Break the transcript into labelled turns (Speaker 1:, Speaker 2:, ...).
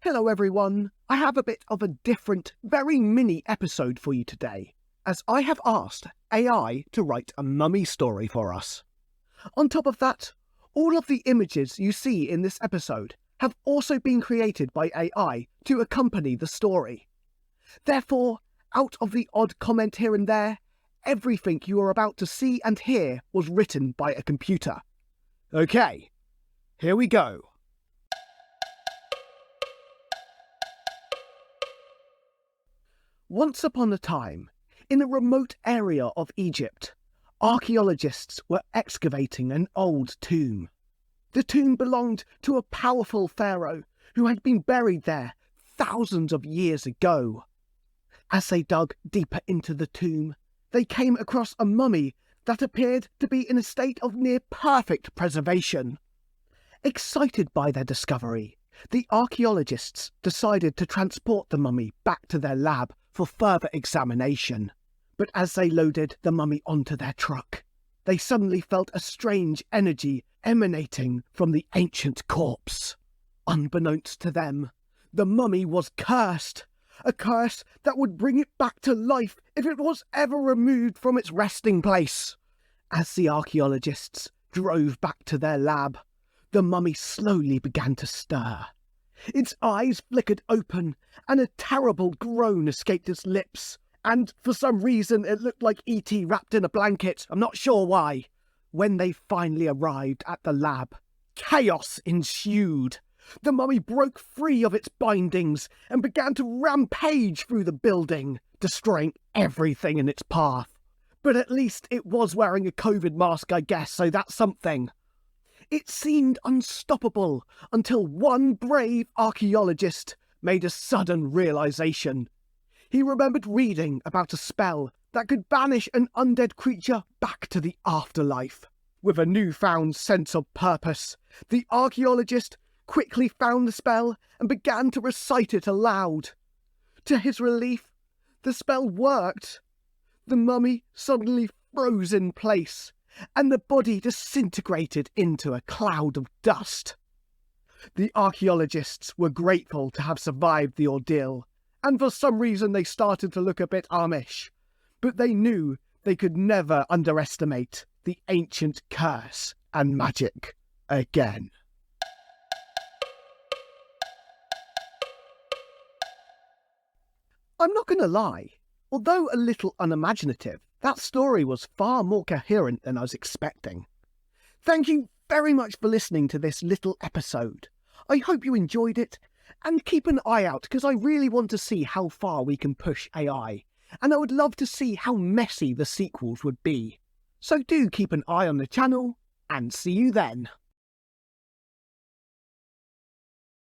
Speaker 1: Hello everyone, I have a bit of a different, very mini episode for you today, as I have asked AI to write a mummy story for us. On top of that, all of the images you see in this episode have also been created by AI to accompany the story. Therefore, out of the odd comment here and there, everything you are about to see and hear was written by a computer. Okay, here we go. Once upon a time, in a remote area of Egypt, archaeologists were excavating an old tomb. The tomb belonged to a powerful pharaoh who had been buried there thousands of years ago. As they dug deeper into the tomb, they came across a mummy that appeared to be in a state of near perfect preservation. Excited by their discovery, the archaeologists decided to transport the mummy back to their lab for further examination. But as they loaded the mummy onto their truck, they suddenly felt a strange energy emanating from the ancient corpse. Unbeknownst to them, the mummy was cursed, a curse that would bring it back to life if it was ever removed from its resting place. As the archaeologists drove back to their lab, the mummy slowly began to stir. Its eyes flickered open, and a terrible groan escaped its lips. And for some reason, it looked like E.T. wrapped in a blanket. I'm not sure why. When they finally arrived at the lab, chaos ensued. The mummy broke free of its bindings and began to rampage through the building, destroying everything in its path. But at least it was wearing a COVID mask, I guess, so that's something. It seemed unstoppable until one brave archaeologist made a sudden realization. He remembered reading about a spell that could banish an undead creature back to the afterlife. With a newfound sense of purpose, the archaeologist quickly found the spell and began to recite it aloud. To his relief, the spell worked. The mummy suddenly froze in place, and the body disintegrated into a cloud of dust. The archaeologists were grateful to have survived the ordeal, and for some reason they started to look a bit Amish. But they knew they could never underestimate the ancient curse and magic again. I'm not going to lie, although a little unimaginative, that story was far more coherent than I was expecting. Thank you very much for listening to this little episode. I hope you enjoyed it, and keep an eye out because I really want to see how far we can push AI, and I would love to see how messy the sequels would be. So do keep an eye on the channel, and see you then.